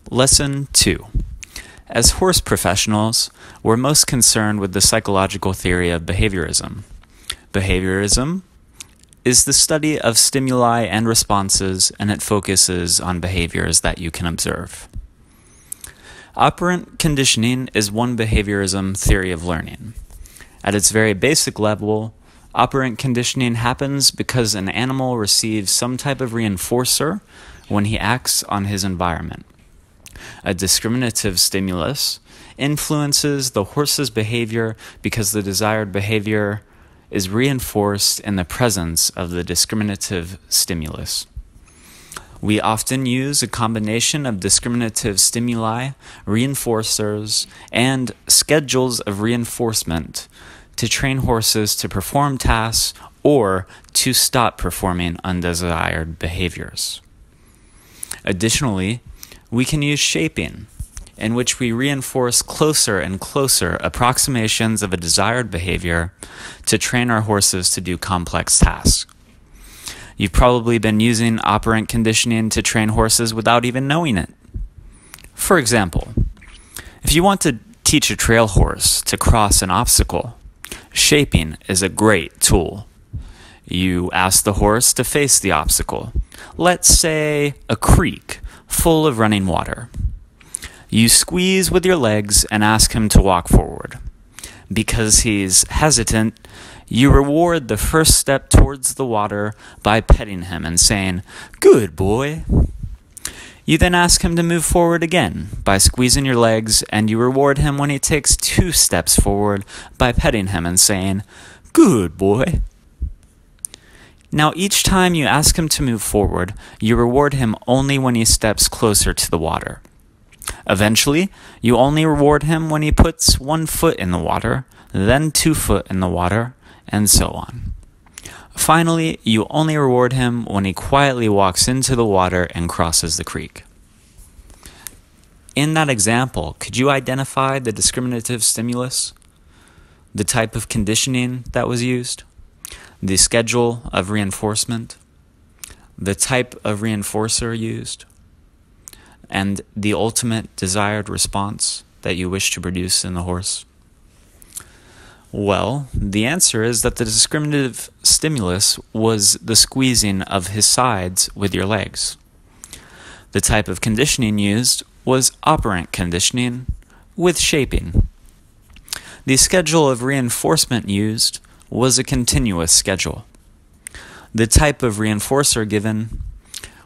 Lesson 2. As horse professionals, we're most concerned with the psychological theory of behaviorism. Behaviorism is the study of stimuli and responses, and it focuses on behaviors that you can observe. Operant conditioning is one behaviorism theory of learning. At its very basic level, operant conditioning happens because an animal receives some type of reinforcer when he acts on his environment. A discriminative stimulus influences the horse's behavior because the desired behavior is reinforced in the presence of the discriminative stimulus. We often use a combination of discriminative stimuli, reinforcers, and schedules of reinforcement to train horses to perform tasks or to stop performing undesired behaviors. Additionally, we can use shaping, in which we reinforce closer and closer approximations of a desired behavior to train our horses to do complex tasks. You've probably been using operant conditioning to train horses without even knowing it. For example, if you want to teach a trail horse to cross an obstacle, shaping is a great tool. You ask the horse to face the obstacle, let's say a creek full of running water. You squeeze with your legs and ask him to walk forward. Because he's hesitant, you reward the first step towards the water by petting him and saying, "Good boy." You then ask him to move forward again by squeezing your legs, and you reward him when he takes 2 steps forward by petting him and saying, "Good boy." Now, each time you ask him to move forward, you reward him only when he steps closer to the water. Eventually, you only reward him when he puts 1 foot in the water, then 2 foot in the water, and so on. Finally, you only reward him when he quietly walks into the water and crosses the creek. In that example, could you identify the discriminative stimulus, the type of conditioning that was used, the schedule of reinforcement, the type of reinforcer used, and the ultimate desired response that you wish to produce in the horse? Well, the answer is that the discriminative stimulus was the squeezing of his sides with your legs. The type of conditioning used was operant conditioning with shaping. The schedule of reinforcement used was a continuous schedule. The type of reinforcer given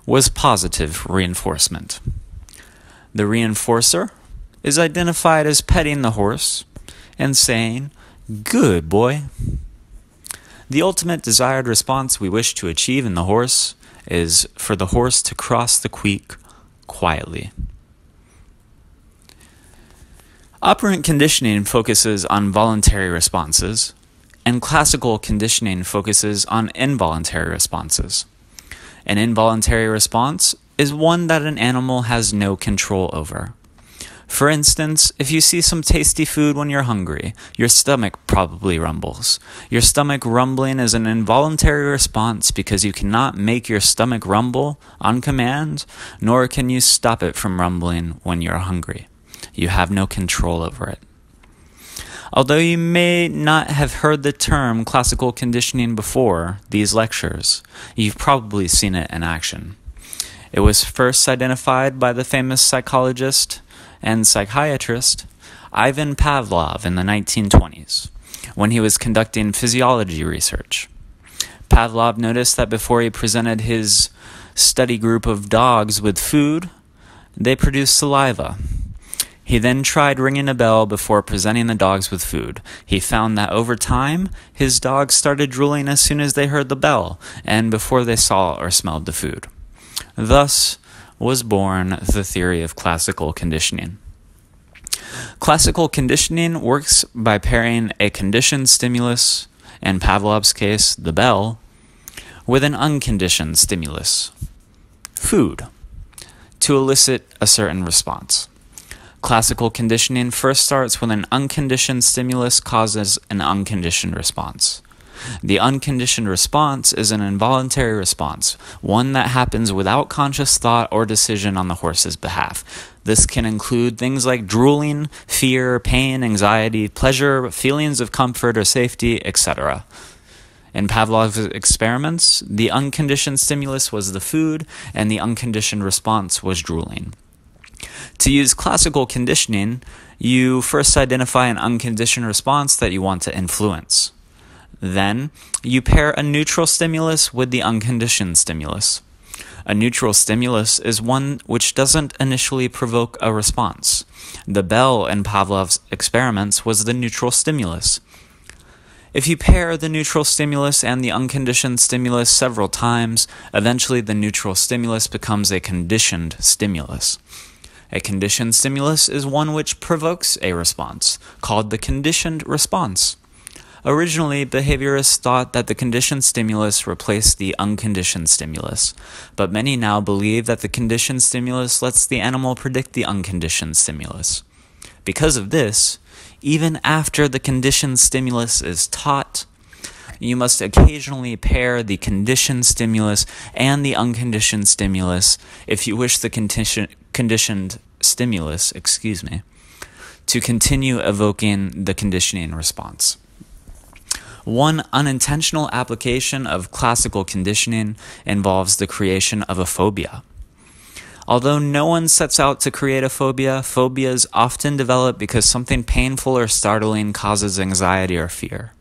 was positive reinforcement. The reinforcer is identified as petting the horse and saying, "Good boy." The ultimate desired response we wish to achieve in the horse is for the horse to cross the creek quietly. Operant conditioning focuses on voluntary responses, and classical conditioning focuses on involuntary responses. An involuntary response is one that an animal has no control over. For instance, if you see some tasty food when you're hungry, your stomach probably rumbles. Your stomach rumbling is an involuntary response because you cannot make your stomach rumble on command, nor can you stop it from rumbling when you're hungry. You have no control over it. Although you may not have heard the term classical conditioning before these lectures, you've probably seen it in action. It was first identified by the famous psychologist and psychiatrist Ivan Pavlov in the 1920s, when he was conducting physiology research. Pavlov noticed that before he presented his study group of dogs with food, they produced saliva. He then tried ringing a bell before presenting the dogs with food. He found that over time, his dogs started drooling as soon as they heard the bell and before they saw or smelled the food. Thus was born the theory of classical conditioning. Classical conditioning works by pairing a conditioned stimulus, in Pavlov's case, the bell, with an unconditioned stimulus, food, to elicit a certain response. Classical conditioning first starts when an unconditioned stimulus causes an unconditioned response. The unconditioned response is an involuntary response, one that happens without conscious thought or decision on the horse's behalf. This can include things like drooling, fear, pain, anxiety, pleasure, feelings of comfort or safety, etc. In Pavlov's experiments, the unconditioned stimulus was the food, and the unconditioned response was drooling. To use classical conditioning, you first identify an unconditioned response that you want to influence. Then, you pair a neutral stimulus with the unconditioned stimulus. A neutral stimulus is one which doesn't initially provoke a response. The bell in Pavlov's experiments was the neutral stimulus. If you pair the neutral stimulus and the unconditioned stimulus several times, eventually the neutral stimulus becomes a conditioned stimulus. A conditioned stimulus is one which provokes a response, called the conditioned response. Originally, behaviorists thought that the conditioned stimulus replaced the unconditioned stimulus, but many now believe that the conditioned stimulus lets the animal predict the unconditioned stimulus. Because of this, even after the conditioned stimulus is taught, you must occasionally pair the conditioned stimulus and the unconditioned stimulus if you wish the conditioned stimulus, to continue evoking the conditioning response. One unintentional application of classical conditioning involves the creation of a phobia. Although no one sets out to create a phobia, phobias often develop because something painful or startling causes anxiety or fear.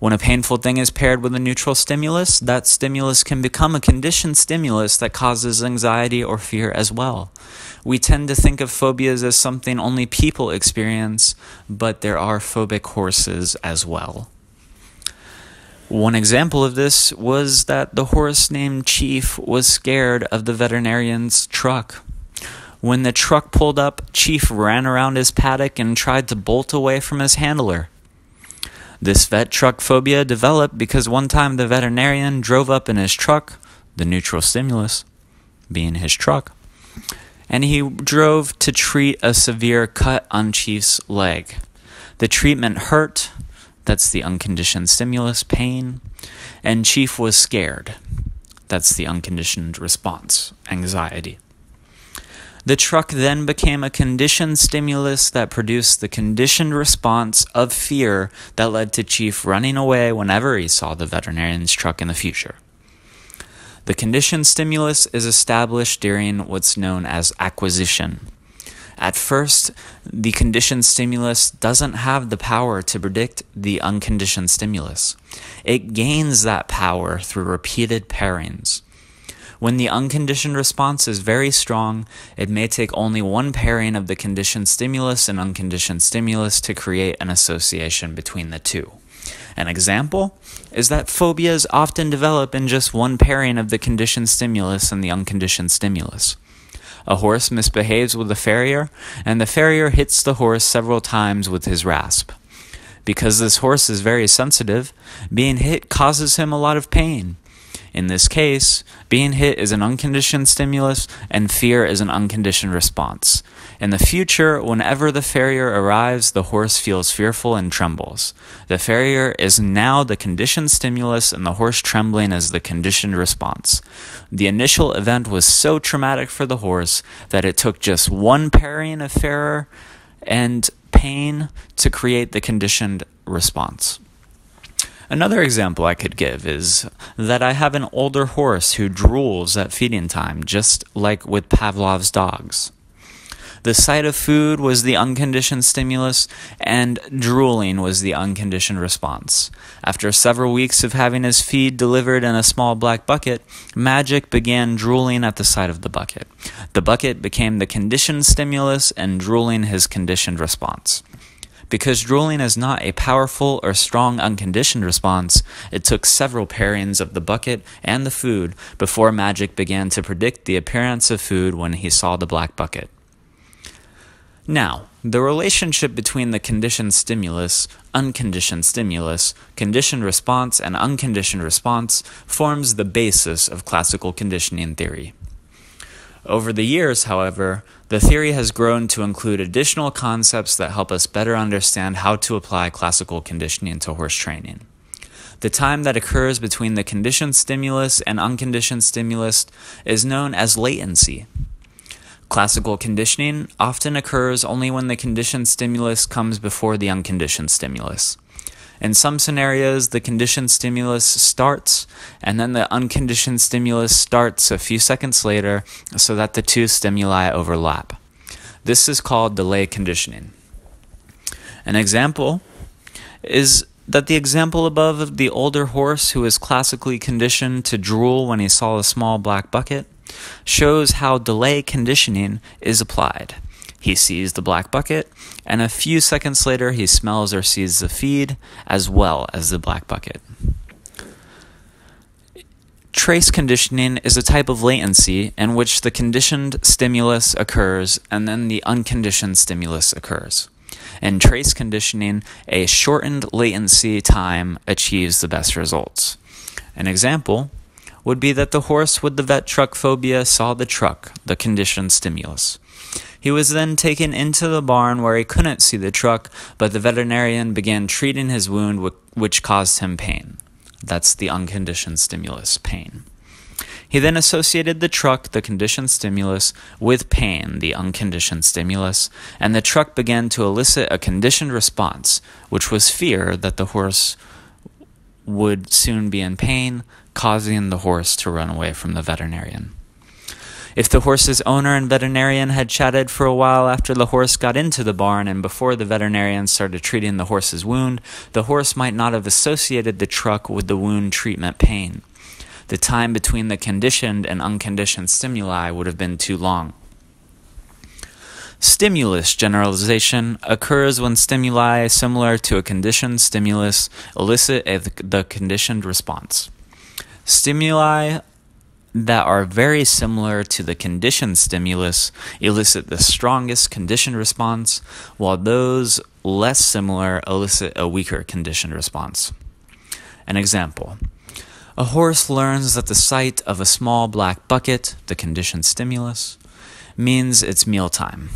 When a painful thing is paired with a neutral stimulus, that stimulus can become a conditioned stimulus that causes anxiety or fear as well. We tend to think of phobias as something only people experience, but there are phobic horses as well. One example of this was that the horse named Chief was scared of the veterinarian's truck. When the truck pulled up, Chief ran around his paddock and tried to bolt away from his handler. This vet truck phobia developed because one time the veterinarian drove up in his truck, the neutral stimulus being his truck, and he drove to treat a severe cut on Chief's leg. The treatment hurt. That's the unconditioned stimulus, pain, and Chief was scared. That's the unconditioned response, anxiety. The truck then became a conditioned stimulus that produced the conditioned response of fear that led to Chief running away whenever he saw the veterinarian's truck in the future. The conditioned stimulus is established during what's known as acquisition. At first, the conditioned stimulus doesn't have the power to predict the unconditioned stimulus. It gains that power through repeated pairings. When the unconditioned response is very strong, it may take only one pairing of the conditioned stimulus and unconditioned stimulus to create an association between the two. An example is that phobias often develop in just one pairing of the conditioned stimulus and the unconditioned stimulus. A horse misbehaves with a farrier, and the farrier hits the horse several times with his rasp. Because this horse is very sensitive, being hit causes him a lot of pain. In this case, being hit is an unconditioned stimulus, and fear is an unconditioned response. In the future, whenever the farrier arrives, the horse feels fearful and trembles. The farrier is now the conditioned stimulus, and the horse trembling is the conditioned response. The initial event was so traumatic for the horse that it took just one pairing of farrier and pain to create the conditioned response. Another example I could give is that I have an older horse who drools at feeding time, just like with Pavlov's dogs. The sight of food was the unconditioned stimulus, and drooling was the unconditioned response. After several weeks of having his feed delivered in a small black bucket, Magic began drooling at the side of the bucket. The bucket became the conditioned stimulus, and drooling his conditioned response. Because drooling is not a powerful or strong unconditioned response, it took several pairings of the bucket and the food before Magic began to predict the appearance of food when he saw the black bucket. Now, the relationship between the conditioned stimulus, unconditioned stimulus, conditioned response, and unconditioned response forms the basis of classical conditioning theory. Over the years, however, the theory has grown to include additional concepts that help us better understand how to apply classical conditioning to horse training. The time that occurs between the conditioned stimulus and unconditioned stimulus is known as latency. Classical conditioning often occurs only when the conditioned stimulus comes before the unconditioned stimulus. In some scenarios, the conditioned stimulus starts, and then the unconditioned stimulus starts a few seconds later so that the two stimuli overlap. This is called delay conditioning. An example is that the example above of the older horse who is classically conditioned to drool when he saw a small black bucket shows how delay conditioning is applied. He sees the black bucket, and a few seconds later he smells or sees the feed as well as the black bucket. Trace conditioning is a type of latency in which the conditioned stimulus occurs and then the unconditioned stimulus occurs. In trace conditioning, a shortened latency time achieves the best results. An example would be that the horse with the vet truck phobia saw the truck, the conditioned stimulus. He was then taken into the barn where he couldn't see the truck, but the veterinarian began treating his wound, which caused him pain. That's the unconditioned stimulus, pain. He then associated the truck, the conditioned stimulus, with pain, the unconditioned stimulus, and the truck began to elicit a conditioned response, which was fear that the horse would soon be in pain, causing the horse to run away from the veterinarian. If the horse's owner and veterinarian had chatted for a while after the horse got into the barn and before the veterinarian started treating the horse's wound, the horse might not have associated the truck with the wound treatment pain. The time between the conditioned and unconditioned stimuli would have been too long. Stimulus generalization occurs when stimuli similar to a conditioned stimulus elicit the conditioned response. Stimuli that are very similar to the conditioned stimulus elicit the strongest conditioned response, while those less similar elicit a weaker conditioned response. An example. A horse learns that the sight of a small black bucket, the conditioned stimulus, means it's mealtime.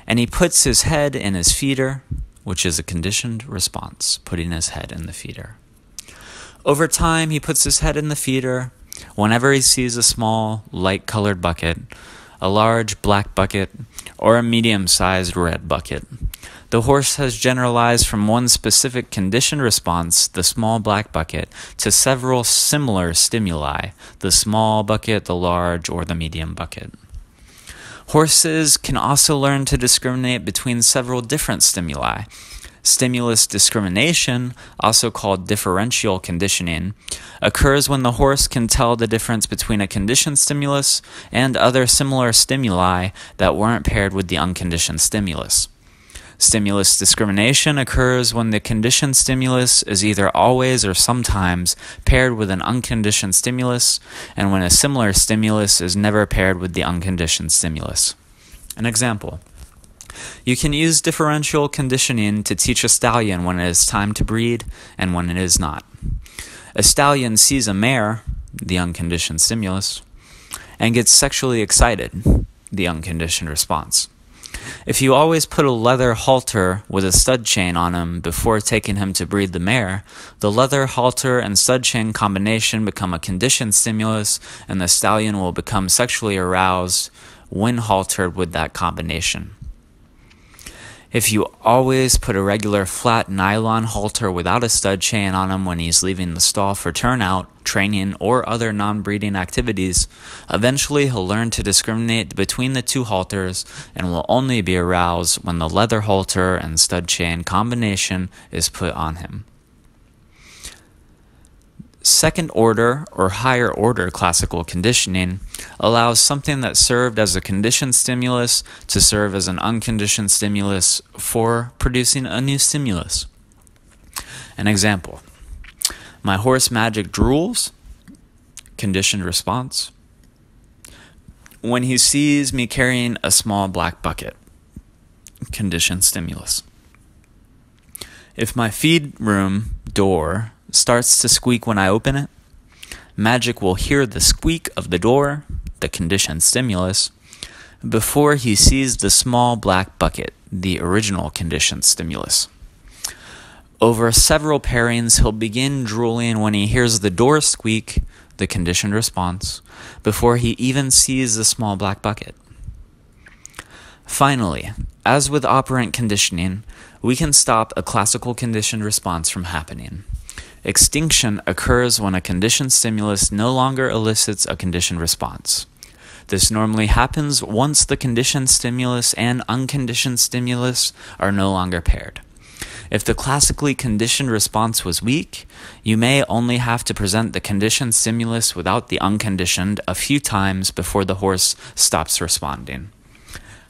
And he puts his head in his feeder, which is a conditioned response, putting his head in the feeder. Over time, he puts his head in the feeder whenever he sees a small, light-colored bucket, a large black bucket, or a medium-sized red bucket. The horse has generalized from one specific conditioned response, the small black bucket, to several similar stimuli, the small bucket, the large, or the medium bucket. Horses can also learn to discriminate between several different stimuli. Stimulus discrimination, also called differential conditioning, occurs when the horse can tell the difference between a conditioned stimulus and other similar stimuli that weren't paired with the unconditioned stimulus. Stimulus discrimination occurs when the conditioned stimulus is either always or sometimes paired with an unconditioned stimulus, and when a similar stimulus is never paired with the unconditioned stimulus. An example. You can use differential conditioning to teach a stallion when it is time to breed and when it is not. A stallion sees a mare, the unconditioned stimulus, and gets sexually excited, the unconditioned response. If you always put a leather halter with a stud chain on him before taking him to breed the mare, the leather halter and stud chain combination become a conditioned stimulus, and the stallion will become sexually aroused when haltered with that combination. If you always put a regular flat nylon halter without a stud chain on him when he's leaving the stall for turnout, training, or other non-breeding activities, eventually he'll learn to discriminate between the two halters and will only be aroused when the leather halter and stud chain combination is put on him. Second order or higher order classical conditioning allows something that served as a conditioned stimulus to serve as an unconditioned stimulus for producing a new stimulus. An example. My horse Magic drools, conditioned response, when he sees me carrying a small black bucket, conditioned stimulus. If my feed room door starts to squeak when I open it, Magic will hear the squeak of the door, the conditioned stimulus, before he sees the small black bucket, the original conditioned stimulus. Over several pairings, he'll begin drooling when he hears the door squeak, the conditioned response, before he even sees the small black bucket. Finally, as with operant conditioning, we can stop a classical conditioned response from happening. Extinction occurs when a conditioned stimulus no longer elicits a conditioned response. This normally happens once the conditioned stimulus and unconditioned stimulus are no longer paired. If the classically conditioned response was weak, you may only have to present the conditioned stimulus without the unconditioned a few times before the horse stops responding.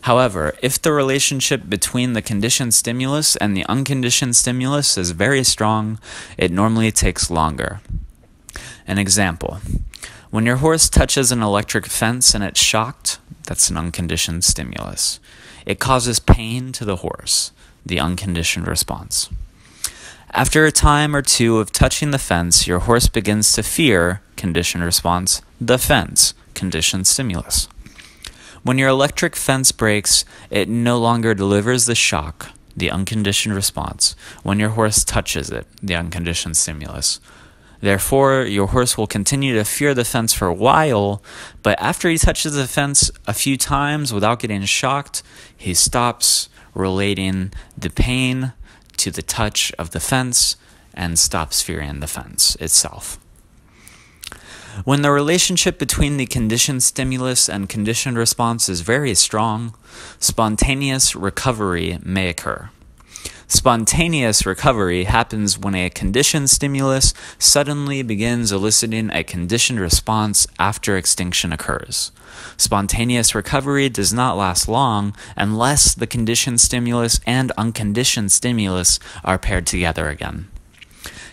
However, if the relationship between the conditioned stimulus and the unconditioned stimulus is very strong, it normally takes longer. An example: when your horse touches an electric fence and it's shocked, that's an unconditioned stimulus. It causes pain to the horse, the unconditioned response. After a time or two of touching the fence, your horse begins to fear, conditioned response, the fence, conditioned stimulus. When your electric fence breaks, it no longer delivers the shock, the unconditioned response, when your horse touches it, the unconditioned stimulus. Therefore, your horse will continue to fear the fence for a while, but after he touches the fence a few times without getting shocked, he stops relating the pain to the touch of the fence and stops fearing the fence itself. When the relationship between the conditioned stimulus and conditioned response is very strong, spontaneous recovery may occur. Spontaneous recovery happens when a conditioned stimulus suddenly begins eliciting a conditioned response after extinction occurs. Spontaneous recovery does not last long unless the conditioned stimulus and unconditioned stimulus are paired together again.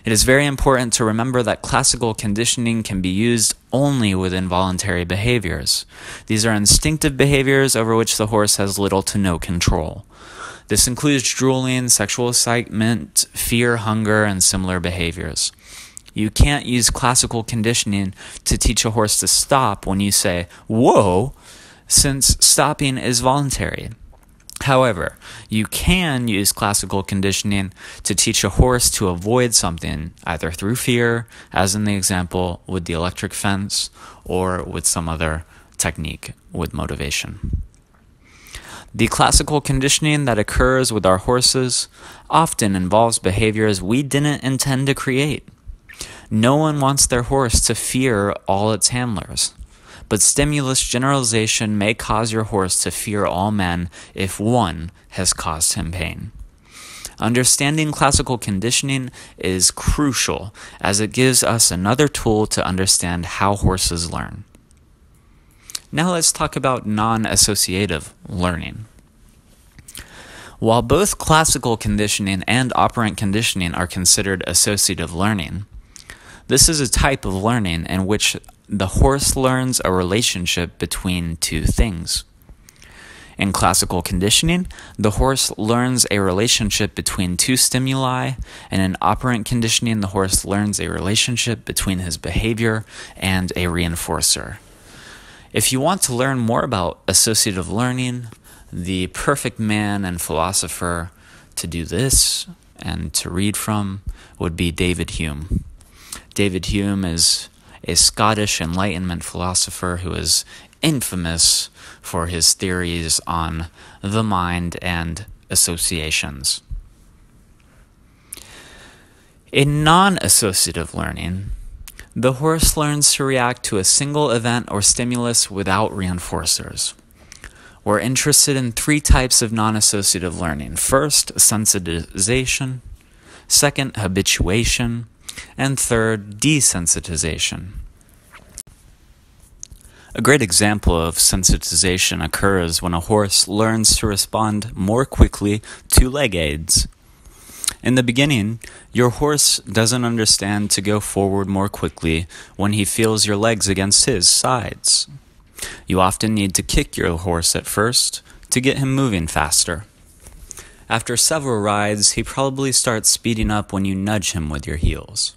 It is very important to remember that classical conditioning can be used only with involuntary behaviors. These are instinctive behaviors over which the horse has little to no control. This includes drooling, sexual excitement, fear, hunger, and similar behaviors. You can't use classical conditioning to teach a horse to stop when you say, "Whoa," since stopping is voluntary. However, you can use classical conditioning to teach a horse to avoid something, either through fear, as in the example with the electric fence, or with some other technique with motivation. The classical conditioning that occurs with our horses often involves behaviors we didn't intend to create. No one wants their horse to fear all its handlers. But stimulus generalization may cause your horse to fear all men if one has caused him pain. Understanding classical conditioning is crucial as it gives us another tool to understand how horses learn. Now let's talk about non-associative learning. While both classical conditioning and operant conditioning are considered associative learning, this is a type of learning in which the horse learns a relationship between two things. In classical conditioning, the horse learns a relationship between two stimuli, and in operant conditioning, the horse learns a relationship between his behavior and a reinforcer. If you want to learn more about associative learning, the perfect man and philosopher to do this and to read from would be David Hume. David Hume is a Scottish Enlightenment philosopher who is infamous for his theories on the mind and associations. In non-associative learning, the horse learns to react to a single event or stimulus without reinforcers. We're interested in three types of non-associative learning. First, sensitization. Second, habituation. And third, desensitization. A great example of sensitization occurs when a horse learns to respond more quickly to leg aids. In the beginning, your horse doesn't understand to go forward more quickly when he feels your legs against his sides. You often need to kick your horse at first to get him moving faster. After several rides, he probably starts speeding up when you nudge him with your heels.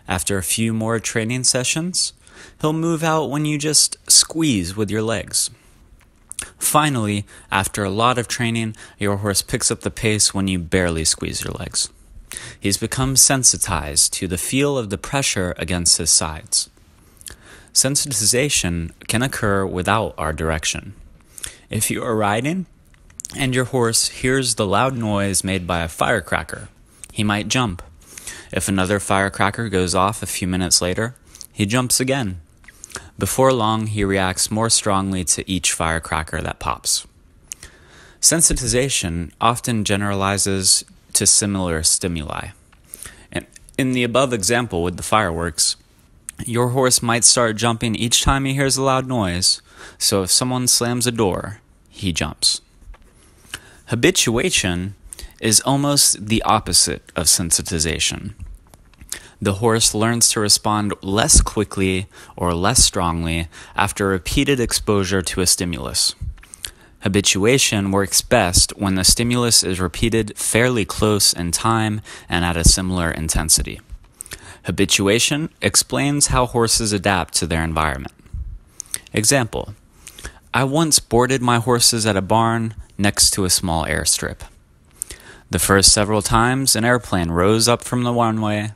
After a few more training sessions, he'll move out when you just squeeze with your legs. Finally, after a lot of training, your horse picks up the pace when you barely squeeze your legs. He's become sensitized to the feel of the pressure against his sides. Sensitization can occur without our direction. If you are riding and your horse hears the loud noise made by a firecracker, he might jump. If another firecracker goes off a few minutes later, he jumps again. Before long, he reacts more strongly to each firecracker that pops. Sensitization often generalizes to similar stimuli. And in the above example with the fireworks, your horse might start jumping each time he hears a loud noise, so if someone slams a door, he jumps. Habituation is almost the opposite of sensitization. The horse learns to respond less quickly or less strongly after repeated exposure to a stimulus. Habituation works best when the stimulus is repeated fairly close in time and at a similar intensity. Habituation explains how horses adapt to their environment. Example: I once boarded my horses at a barn next to a small airstrip. The first several times an airplane rose up from the runway,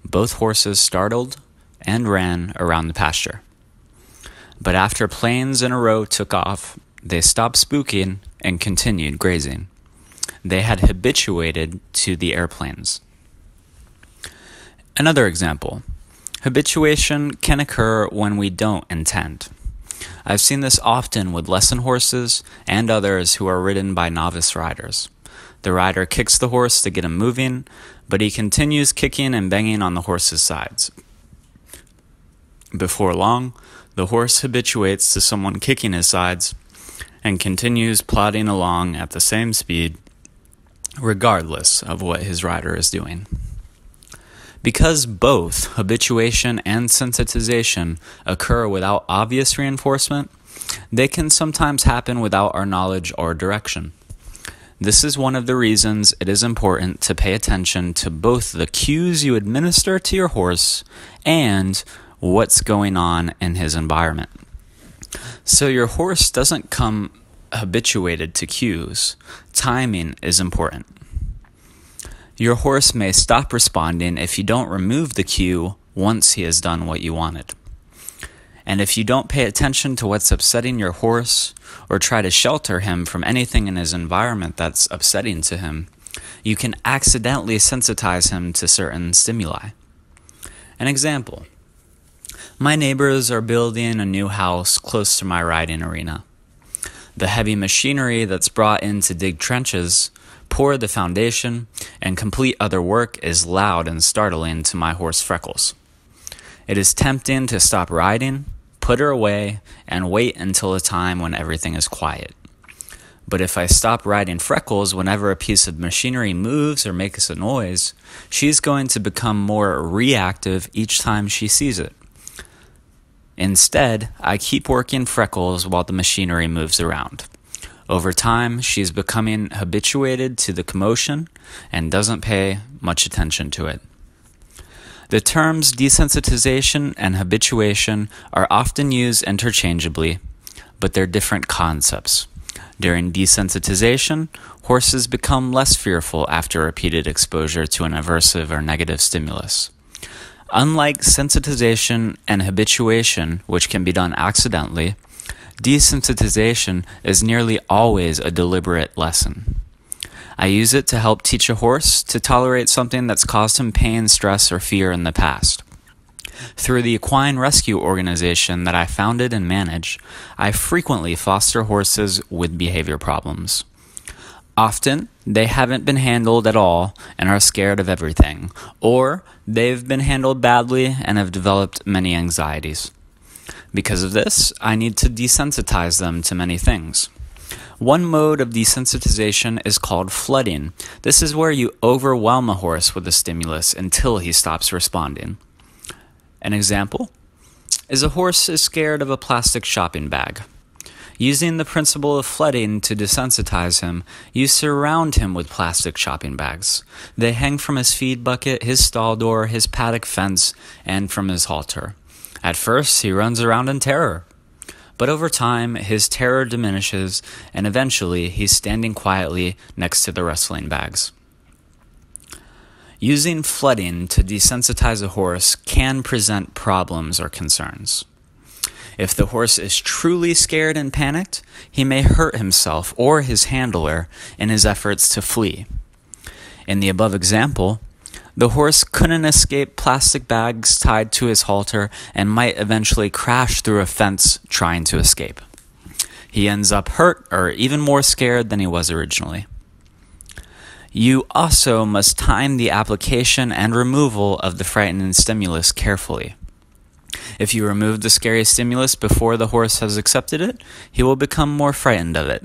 both horses startled and ran around the pasture. But after planes in a row took off, they stopped spooking and continued grazing. They had habituated to the airplanes. Another example: habituation can occur when we don't intend. I've seen this often with lesson horses and others who are ridden by novice riders. The rider kicks the horse to get him moving, but he continues kicking and banging on the horse's sides. Before long, the horse habituates to someone kicking his sides and continues plodding along at the same speed, regardless of what his rider is doing. Because both habituation and sensitization occur without obvious reinforcement, they can sometimes happen without our knowledge or direction. This is one of the reasons it is important to pay attention to both the cues you administer to your horse and what's going on in his environment. So your horse doesn't come habituated to cues. Timing is important. Your horse may stop responding if you don't remove the cue once he has done what you wanted. And if you don't pay attention to what's upsetting your horse or try to shelter him from anything in his environment that's upsetting to him, you can accidentally sensitize him to certain stimuli. An example: my neighbors are building a new house close to my riding arena. The heavy machinery that's brought in to dig trenches, pour the foundation, and complete other work is loud and startling to my horse Freckles. It is tempting to stop riding, put her away, and wait until a time when everything is quiet. But if I stop riding Freckles whenever a piece of machinery moves or makes a noise, she's going to become more reactive each time she sees it. Instead, I keep working Freckles while the machinery moves around. Over time, she's becoming habituated to the commotion and doesn't pay much attention to it. The terms desensitization and habituation are often used interchangeably, but they're different concepts. During desensitization, horses become less fearful after repeated exposure to an aversive or negative stimulus. Unlike sensitization and habituation, which can be done accidentally, desensitization is nearly always a deliberate lesson. I use it to help teach a horse to tolerate something that's caused him pain, stress, or fear in the past. Through the equine rescue organization that I founded and manage, I frequently foster horses with behavior problems. Often, they haven't been handled at all and are scared of everything, or they've been handled badly and have developed many anxieties. Because of this, I need to desensitize them to many things. One mode of desensitization is called flooding. This is where you overwhelm a horse with a stimulus until he stops responding. An example is a horse is scared of a plastic shopping bag. Using the principle of flooding to desensitize him, you surround him with plastic shopping bags. They hang from his feed bucket, his stall door, his paddock fence, and from his halter. At first, he runs around in terror. But over time, his terror diminishes, and eventually, he's standing quietly next to the wrestling bags. Using flooding to desensitize a horse can present problems or concerns. If the horse is truly scared and panicked, he may hurt himself or his handler in his efforts to flee. In the above example, the horse couldn't escape plastic bags tied to his halter and might eventually crash through a fence trying to escape. He ends up hurt or even more scared than he was originally. You also must time the application and removal of the frightening stimulus carefully. If you remove the scary stimulus before the horse has accepted it, he will become more frightened of it.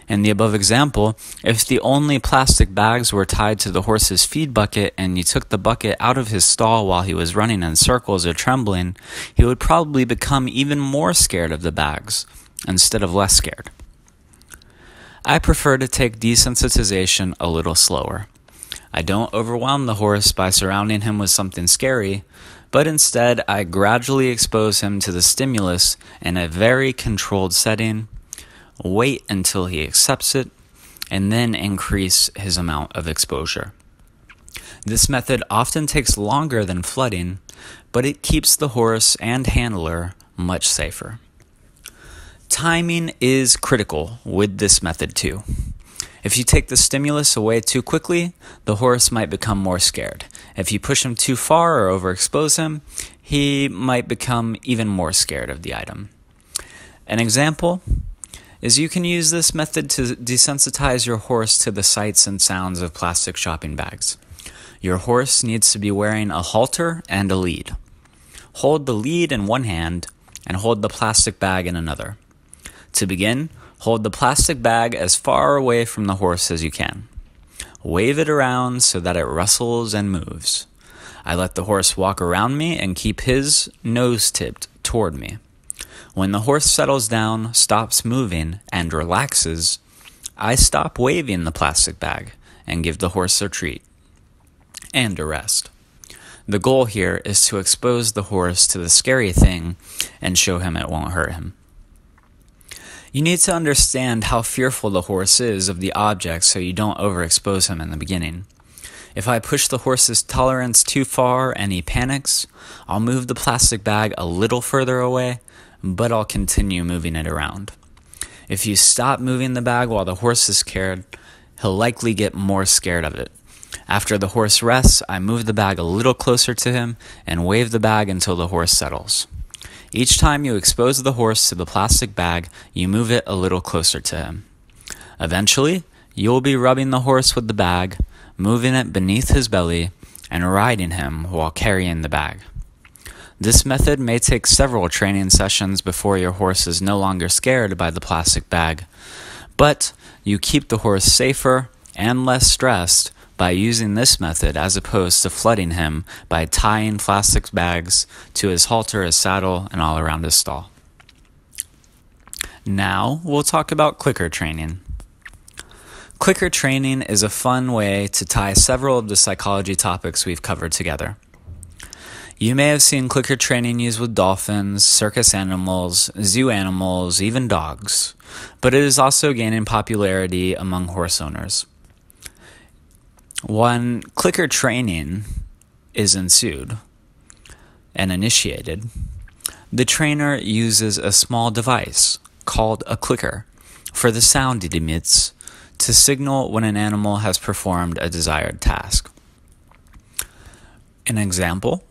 In the above example, if the only plastic bags were tied to the horse's feed bucket and you took the bucket out of his stall while he was running in circles or trembling, he would probably become even more scared of the bags instead of less scared. I prefer to take desensitization a little slower. I don't overwhelm the horse by surrounding him with something scary, but instead I gradually expose him to the stimulus in a very controlled setting, wait until he accepts it, and then increase his amount of exposure. This method often takes longer than flooding, but it keeps the horse and handler much safer. Timing is critical with this method too. If you take the stimulus away too quickly, the horse might become more scared. If you push him too far or overexpose him, he might become even more scared of the item. An example is you can use this method to desensitize your horse to the sights and sounds of plastic shopping bags. Your horse needs to be wearing a halter and a lead. Hold the lead in one hand and hold the plastic bag in another. To begin, hold the plastic bag as far away from the horse as you can. Wave it around so that it rustles and moves. I let the horse walk around me and keep his nose tipped toward me. When the horse settles down, stops moving, and relaxes, I stop waving the plastic bag and give the horse a treat and a rest. The goal here is to expose the horse to the scary thing and show him it won't hurt him. You need to understand how fearful the horse is of the object so you don't overexpose him in the beginning. If I push the horse's tolerance too far and he panics, I'll move the plastic bag a little further away, but I'll continue moving it around. If you stop moving the bag while the horse is scared, he'll likely get more scared of it. After the horse rests, I move the bag a little closer to him and wave the bag until the horse settles. Each time you expose the horse to the plastic bag, you move it a little closer to him. Eventually, you will be rubbing the horse with the bag, moving it beneath his belly, and riding him while carrying the bag. This method may take several training sessions before your horse is no longer scared by the plastic bag, but you keep the horse safer and less stressed by using this method as opposed to flooding him by tying plastic bags to his halter, his saddle, and all around his stall. Now we'll talk about clicker training. Clicker training is a fun way to tie several of the psychology topics we've covered together. You may have seen clicker training used with dolphins, circus animals, zoo animals, even dogs, but it is also gaining popularity among horse owners. When clicker training is ensued and initiated, the trainer uses a small device called a clicker for the sound it emits to signal when an animal has performed a desired task. An example: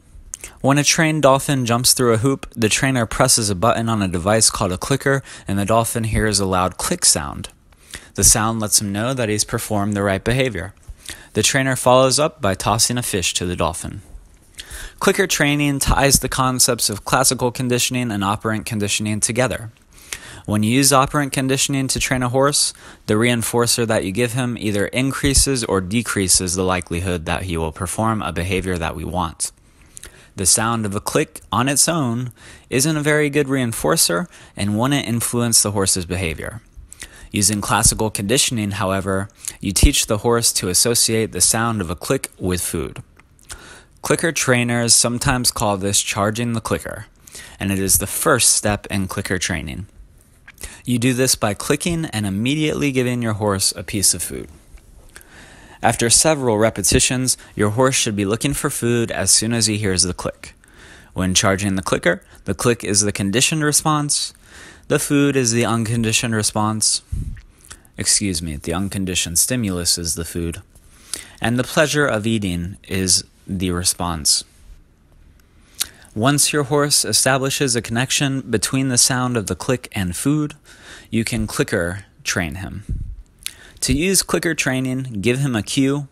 when a trained dolphin jumps through a hoop, the trainer presses a button on a device called a clicker, and the dolphin hears a loud click sound. The sound lets him know that he's performed the right behavior. The trainer follows up by tossing a fish to the dolphin. Clicker training ties the concepts of classical conditioning and operant conditioning together. When you use operant conditioning to train a horse, the reinforcer that you give him either increases or decreases the likelihood that he will perform a behavior that we want. The sound of a click on its own isn't a very good reinforcer and wouldn't influence the horse's behavior. Using classical conditioning, however, you teach the horse to associate the sound of a click with food. Clicker trainers sometimes call this charging the clicker, and it is the first step in clicker training. You do this by clicking and immediately giving your horse a piece of food. After several repetitions, your horse should be looking for food as soon as he hears the click. When charging the clicker, the click is the conditioned response, the food is the unconditioned response. The unconditioned stimulus is the food, and the pleasure of eating is the response. Once your horse establishes a connection between the sound of the click and food, you can clicker train him. To use clicker training, give him a cue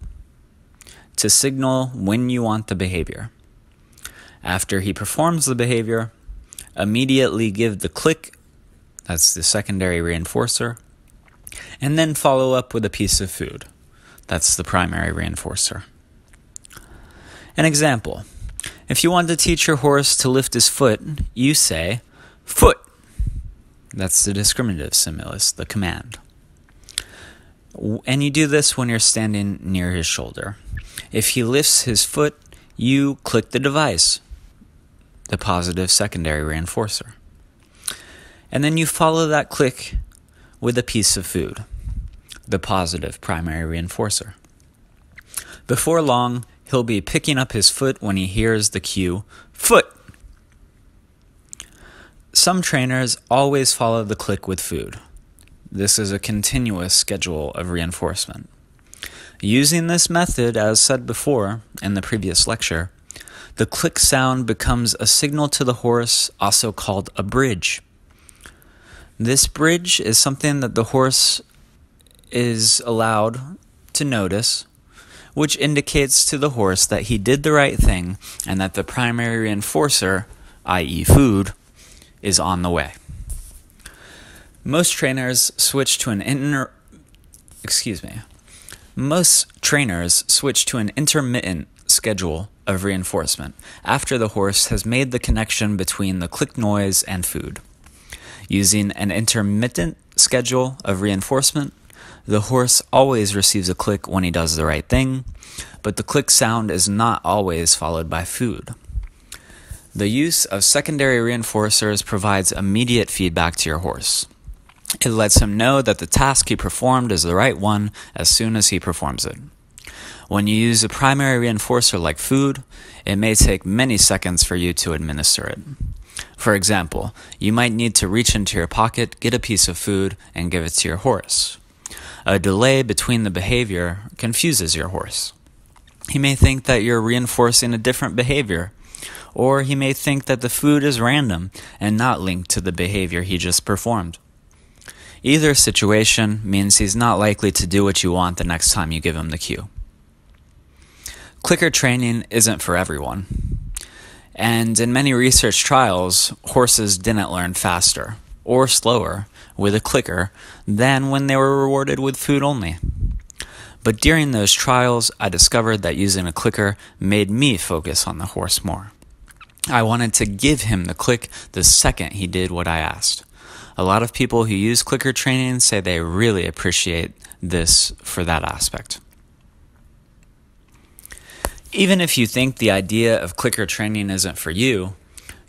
to signal when you want the behavior. After he performs the behavior, immediately give the click, that's the secondary reinforcer, and then follow up with a piece of food, that's the primary reinforcer. An example: if you want to teach your horse to lift his foot, you say, "Foot." That's the discriminative stimulus, the command. And you do this when you're standing near his shoulder. If he lifts his foot, you click the device, the positive secondary reinforcer. And then you follow that click with a piece of food, the positive primary reinforcer. Before long, he'll be picking up his foot when he hears the cue, "Foot." Some trainers always follow the click with food. This is a continuous schedule of reinforcement. Using this method, as said before in the previous lecture, the click sound becomes a signal to the horse, also called a bridge. This bridge is something that the horse is allowed to notice, which indicates to the horse that he did the right thing and that the primary reinforcer, i.e. food, is on the way. Most trainers switch to an intermittent schedule of reinforcement after the horse has made the connection between the click noise and food. Using an intermittent schedule of reinforcement, the horse always receives a click when he does the right thing, but the click sound is not always followed by food. The use of secondary reinforcers provides immediate feedback to your horse. It lets him know that the task he performed is the right one as soon as he performs it. When you use a primary reinforcer like food, it may take many seconds for you to administer it. For example, you might need to reach into your pocket, get a piece of food, and give it to your horse. A delay between the behavior confuses your horse. He may think that you're reinforcing a different behavior, or he may think that the food is random and not linked to the behavior he just performed. Either situation means he's not likely to do what you want the next time you give him the cue. Clicker training isn't for everyone. And in many research trials, horses didn't learn faster or slower with a clicker than when they were rewarded with food only. But during those trials, I discovered that using a clicker made me focus on the horse more. I wanted to give him the click the second he did what I asked. A lot of people who use clicker training say they really appreciate this for that aspect. Even if you think the idea of clicker training isn't for you,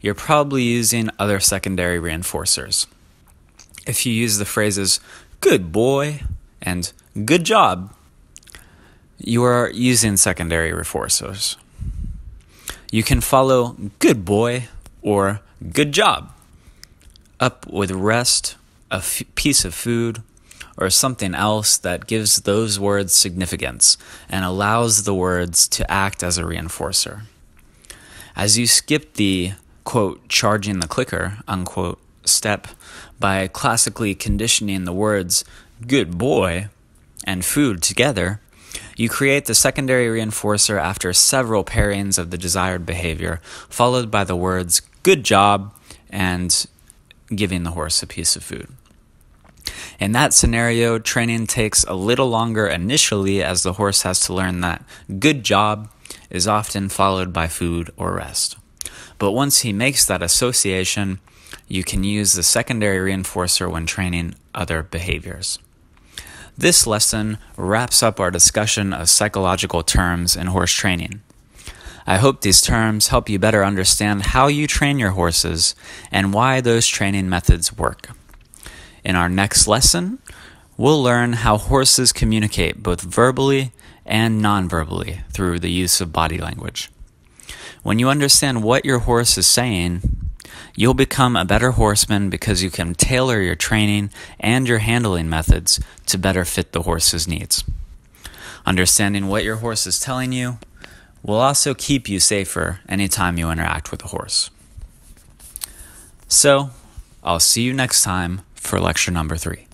you're probably using other secondary reinforcers. If you use the phrases, "good boy," and "good job," you are using secondary reinforcers. You can follow "good boy" or "good job" up with rest, a piece of food, or something else that gives those words significance and allows the words to act as a reinforcer. As you skip the, quote, charging the clicker, unquote, step by classically conditioning the words "good boy" and "food" together, you create the secondary reinforcer after several pairings of the desired behavior, followed by the words "good job" and giving the horse a piece of food. In that scenario, training takes a little longer initially as the horse has to learn that "good job" is often followed by food or rest. But once he makes that association, you can use the secondary reinforcer when training other behaviors. This lesson wraps up our discussion of psychological terms in horse training. I hope these terms help you better understand how you train your horses and why those training methods work. In our next lesson, we'll learn how horses communicate both verbally and non-verbally through the use of body language. When you understand what your horse is saying, you'll become a better horseman because you can tailor your training and your handling methods to better fit the horse's needs. Understanding what your horse is telling you will also keep you safer anytime you interact with a horse. So, I'll see you next time for lecture number 3.